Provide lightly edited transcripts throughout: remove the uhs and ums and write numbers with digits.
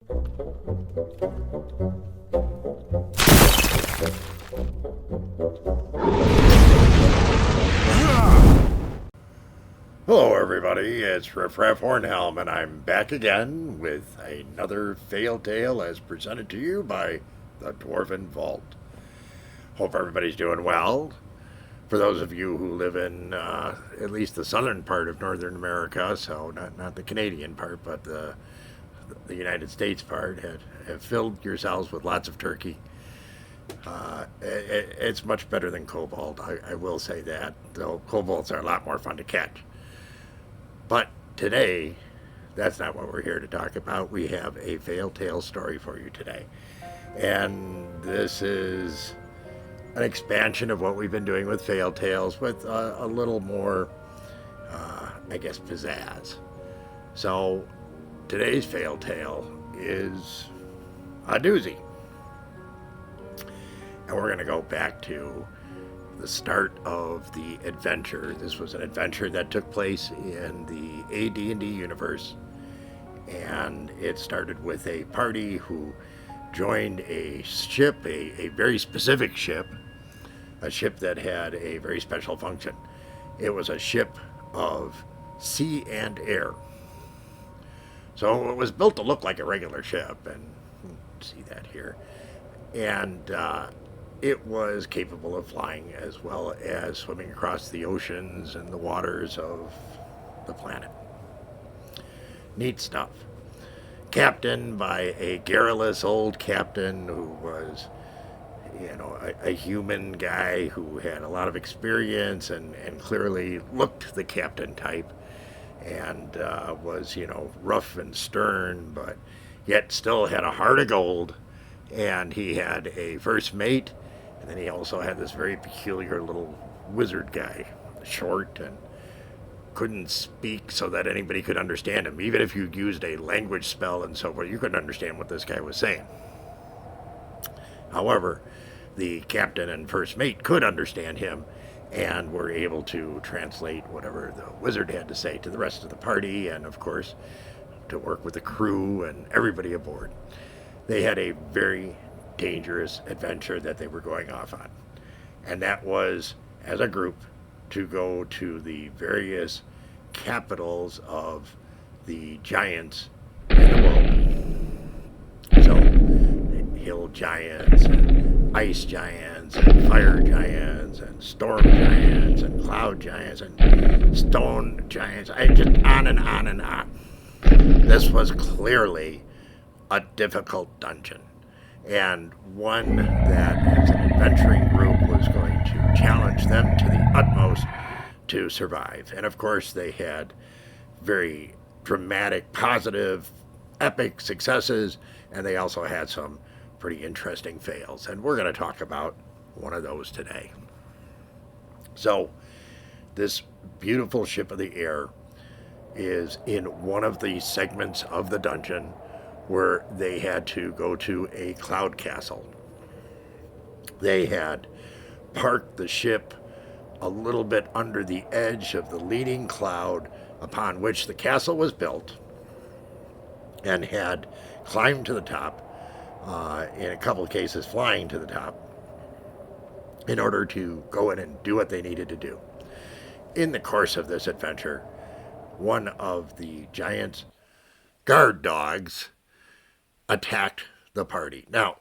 Hello everybody, it's Riff Hornhelm, and I'm back again with another failed tale as presented to you by the Dwarven Vault. Hope everybody's doing well. For those of you who live in at least the southern part of Northern America, so not the Canadian part, but the United States part, have filled yourselves with lots of turkey. It's much better than cobalt, I will say that, though cobalts are a lot more fun to catch. But today, that's not what we're here to talk about. We have a failed tale story for you today. And this is an expansion of what we've been doing with failed tales with a little more, pizzazz. So today's failed tale is a doozy. And we're going to go back to the start of the adventure. This was an adventure that took place in the AD&D universe, and it started with a party who joined a ship, a very specific ship, a ship that had a very special function. It was a ship of sea and air. So it was built to look like a regular ship, and you can see that here. And it was capable of flying as well as swimming across the oceans and the waters of the planet. Neat stuff. Captained by a garrulous old captain who was, a human guy who had a lot of experience and clearly looked the captain type and was, rough and stern, but yet still had a heart of gold. And he had a first mate. And then he also had this very peculiar little wizard guy, short and couldn't speak so that anybody could understand him. Even if you used a language spell and so forth, you couldn't understand what this guy was saying. However, the captain and first mate could understand him and were able to translate whatever the wizard had to say to the rest of the party, and of course, to work with the crew and everybody aboard. They had a very dangerous adventure that they were going off on. And that was, as a group, to go to the various capitals of the giants in the world. So, hill giants, and ice giants, and fire giants, and storm giants, and cloud giants, and stone giants, and just on and on and on. This was clearly a difficult dungeon, and one that, as an adventuring group, was going to challenge them to the utmost to survive. And of course, they had very dramatic, positive, epic successes, and they also had some pretty interesting fails. And we're going to talk about one of those today. So, this beautiful ship of the air is in one of the segments of the dungeon where they had to go to a cloud castle. They had parked the ship a little bit under the edge of the leading cloud upon which the castle was built, and had climbed to the top, in a couple of cases flying to the top, in order to go in and do what they needed to do. In the course of this adventure, one of the giant guard dogs attacked the party. Now,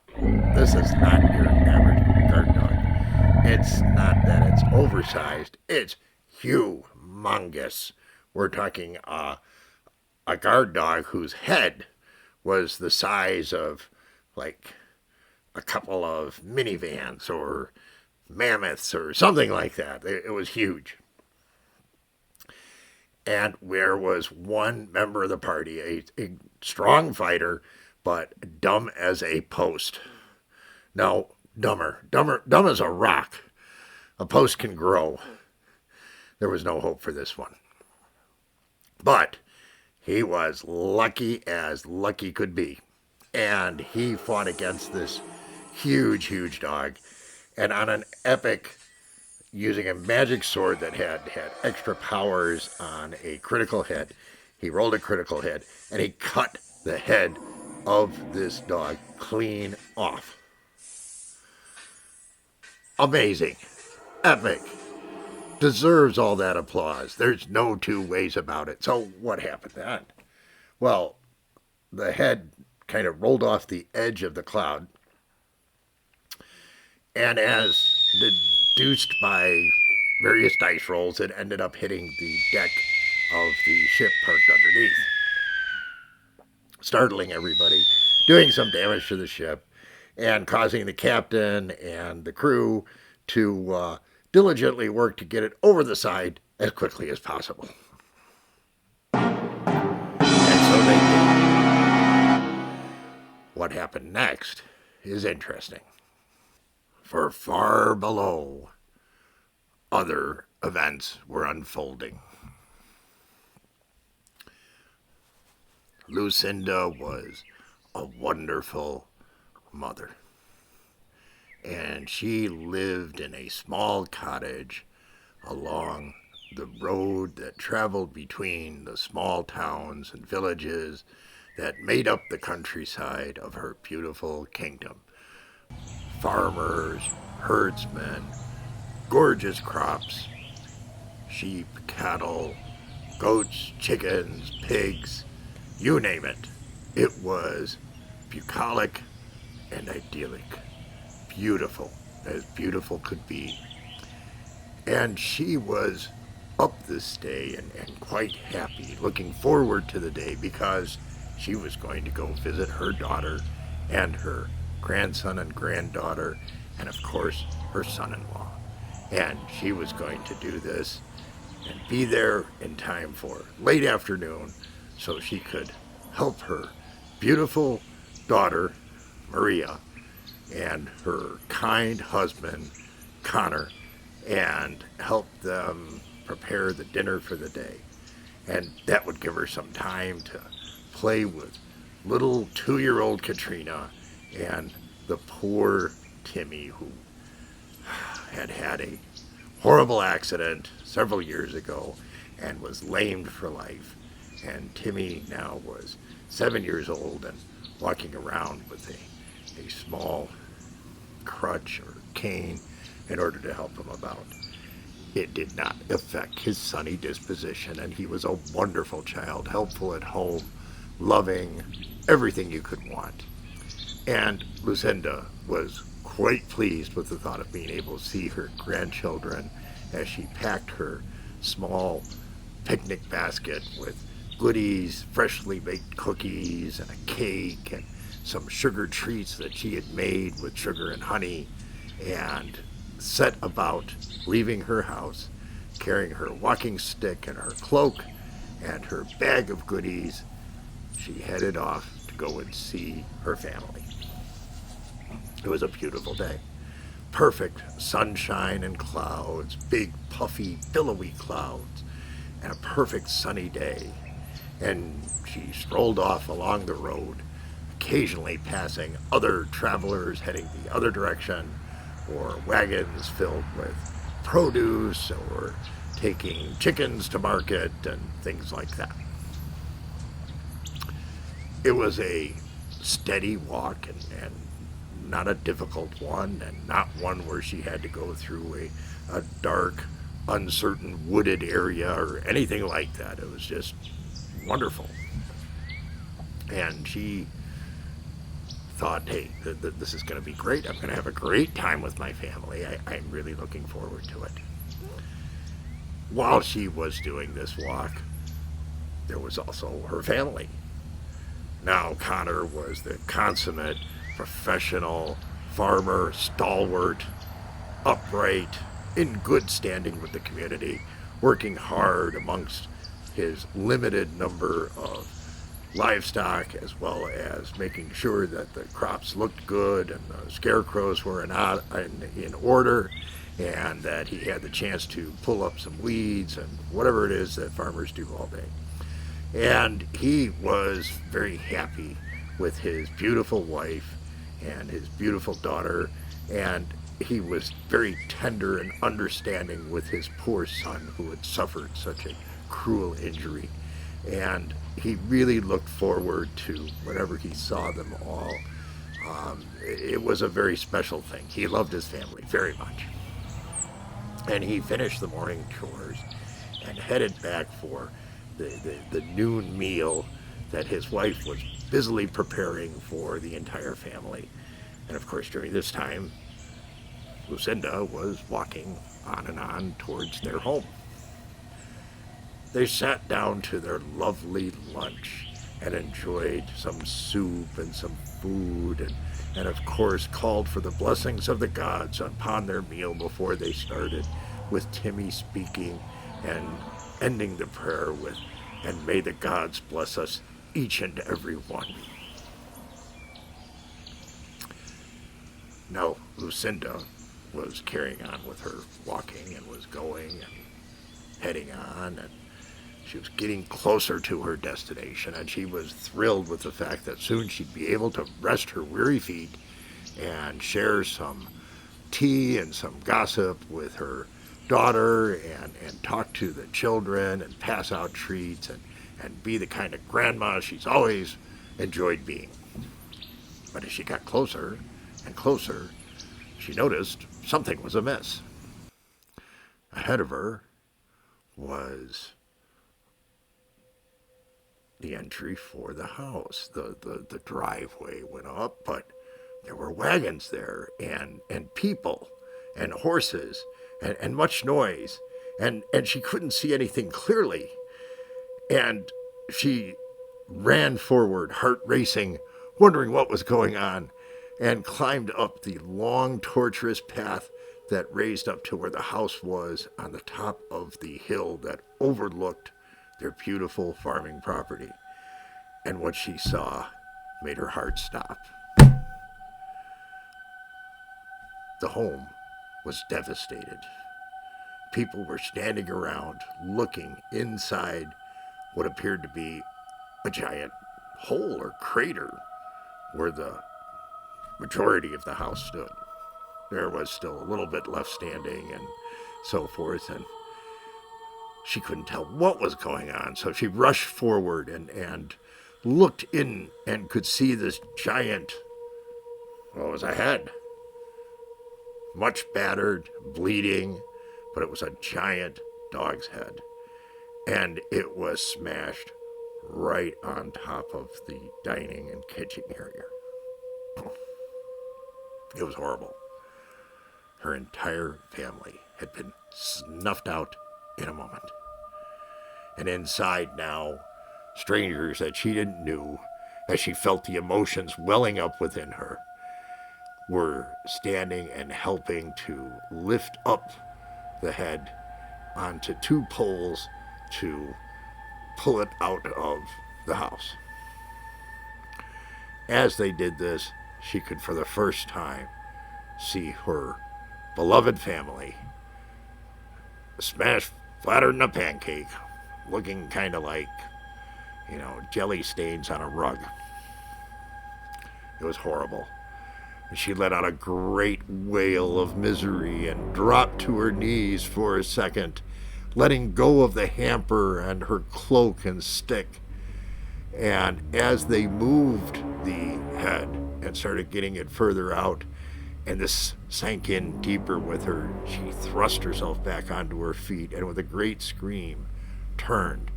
this is not your average guard dog. It's not that it's oversized, it's humongous. We're talking a guard dog whose head was the size of like a couple of minivans or mammoths or something like that. It was huge. And there was one member of the party, a strong fighter, but dumb as a post. No, dumb as a rock. A post can grow. There was no hope for this one. But he was lucky as lucky could be. And he fought against this huge dog. And on an epic, using a magic sword that had extra powers on a critical hit, he rolled a critical hit, and he cut the head of this dog clean off. Amazing. Epic. Deserves all that applause. There's no two ways about it. So what happened then? Well, the head kind of rolled off the edge of the cloud, and as deduced by various dice rolls, it ended up hitting the deck of the ship parked underneath, startling everybody, doing some damage to the ship, and causing the captain and the crew to diligently work to get it over the side as quickly as possible. And so they did. What happened next is interesting. For far below, other events were unfolding. Lucinda was a wonderful mother, and she lived in a small cottage along the road that traveled between the small towns and villages that made up the countryside of her beautiful kingdom. Farmers, herdsmen, gorgeous crops, sheep, cattle, goats, chickens, pigs, you name it. It was bucolic and idyllic. Beautiful, as beautiful could be. And she was up this day and quite happy, looking forward to the day because she was going to go visit her daughter and her grandson and granddaughter, and of course her son-in-law. And she was going to do this and be there in time for late afternoon so she could help her beautiful daughter, Maria, and her kind husband, Connor, and help them prepare the dinner for the day. And that would give her some time to play with little 2-year-old Katrina and the poor Timmy, who had had a horrible accident several years ago and was lamed for life. And Timmy now was 7 years old and walking around with a small crutch or cane in order to help him about. It did not affect his sunny disposition, and he was a wonderful child, helpful at home, loving, everything you could want. And Lucinda was quite pleased with the thought of being able to see her grandchildren as she packed her small picnic basket with goodies, freshly baked cookies, and a cake, and some sugar treats that she had made with sugar and honey, and set about leaving her house, carrying her walking stick and her cloak and her bag of goodies. She headed off to go and see her family. It was a beautiful day. Perfect sunshine and clouds, big puffy billowy clouds, and a perfect sunny day. And she strolled off along the road, occasionally passing other travelers heading the other direction, or wagons filled with produce, or taking chickens to market and things like that. It was a steady walk and not a difficult one, and not one where she had to go through a dark, uncertain wooded area or anything like that. It was just wonderful. And she thought, hey, this is going to be great. I'm going to have a great time with my family. I'm really looking forward to it. While she was doing this walk, there was also her family. Now, Connor was the consummate professional farmer, stalwart, upright, in good standing with the community, working hard amongst his limited number of livestock, as well as making sure that the crops looked good and the scarecrows were in order, and that he had the chance to pull up some weeds and whatever it is that farmers do all day. And he was very happy with his beautiful wife and his beautiful daughter, and he was very tender and understanding with his poor son who had suffered such a cruel injury. And he really looked forward to whenever he saw them all. It was a very special thing. He loved his family very much. And he finished the morning chores and headed back for the noon meal that his wife was busily preparing for the entire family. And of course, during this time, Lucinda was walking on and on towards their home. They sat down to their lovely lunch and enjoyed some soup and some food, and of course called for the blessings of the gods upon their meal before they started, with Timmy speaking and ending the prayer with, "And may the gods bless us, each and every one." Now, Lucinda was carrying on with her walking and was going and heading on, and she was getting closer to her destination, and she was thrilled with the fact that soon she'd be able to rest her weary feet and share some tea and some gossip with her daughter and talk to the children and pass out treats and be the kind of grandma she's always enjoyed being. But as she got closer and closer, she noticed something was amiss. Ahead of her was the entry for the house. The driveway went up, but there were wagons there and people and horses and much noise, and she couldn't see anything clearly. And she ran forward, heart racing, wondering what was going on, and climbed up the long, tortuous path that raised up to where the house was on the top of the hill that overlooked their beautiful farming property. And what she saw made her heart stop. The home was devastated. People were standing around looking inside what appeared to be a giant hole or crater where the majority of the house stood. There was still a little bit left standing and so forth, and she couldn't tell what was going on, so she rushed forward and looked in and could see this giant, well, it was a head. Much battered, bleeding, but it was a giant dog's head. And it was smashed right on top of the dining and kitchen area. It was horrible. Her entire family had been snuffed out in a moment. And inside now, strangers that she didn't know, as she felt the emotions welling up within her, were standing and helping to lift up the head onto two poles to pull it out of the house. As they did this, she could for the first time see her beloved family smashed flatter than a pancake, looking kind of like, jelly stains on a rug. It was horrible. She let out a great wail of misery and dropped to her knees for a second, letting go of the hamper and her cloak and stick. And as they moved the head and started getting it further out, and this sank in deeper with her, she thrust herself back onto her feet and with a great scream turned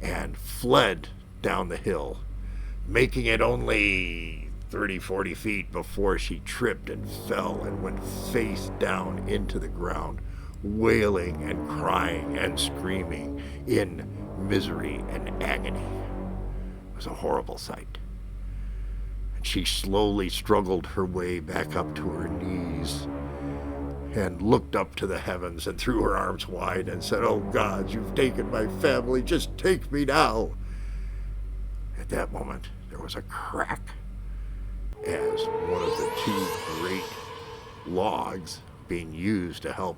and fled down the hill, making it only 30, 40 feet before she tripped and fell and went face down into the ground, wailing and crying and screaming in misery and agony. It was a horrible sight. And she slowly struggled her way back up to her knees and looked up to the heavens and threw her arms wide and said, "Oh God, you've taken my family, just take me now." At that moment, there was a crack as one of the two great logs being used to help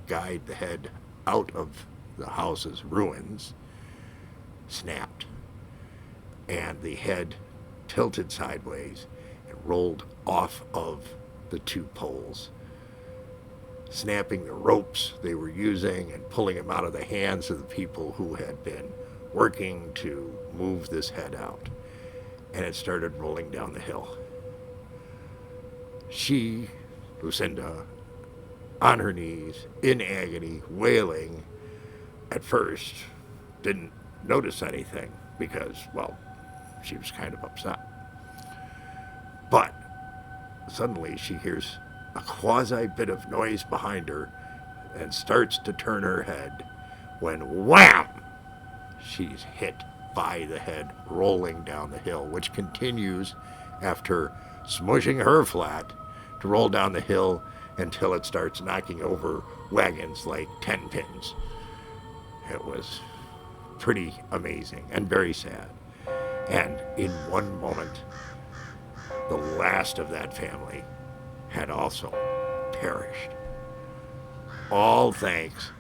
guide the head out of the house's ruins snapped, and the head tilted sideways and rolled off of the two poles, snapping the ropes they were using and pulling them out of the hands of the people who had been working to move this head out, and it started rolling down the hill. She, Lucinda, on her knees, in agony, wailing, at first didn't notice anything because, well, she was kind of upset. But suddenly she hears a quasi bit of noise behind her and starts to turn her head when wham! She's hit by the head rolling down the hill, which continues after smushing her flat to roll down the hill until it starts knocking over wagons like 10 pins. It was pretty amazing and very sad. And in one moment, the last of that family had also perished. All thanks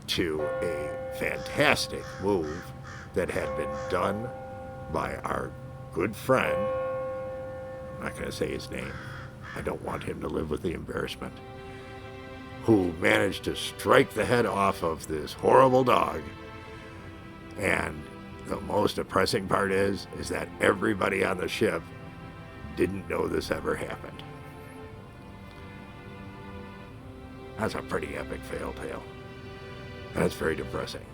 to a fantastic move that had been done by our good friend. I'm not going to say his name. I don't want him to live with the embarrassment. Who managed to strike the head off of this horrible dog. And the most depressing part is that everybody on the ship didn't know this ever happened. That's a pretty epic fail tale. And it's very depressing.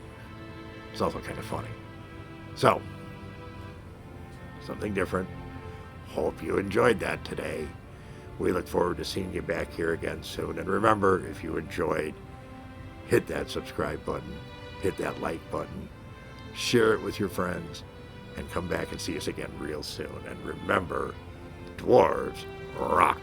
It's also kind of funny. So, something different. Hope you enjoyed that today. We look forward to seeing you back here again soon. And remember, if you enjoyed, hit that subscribe button, hit that like button, share it with your friends, and come back and see us again real soon. And remember, dwarves rock.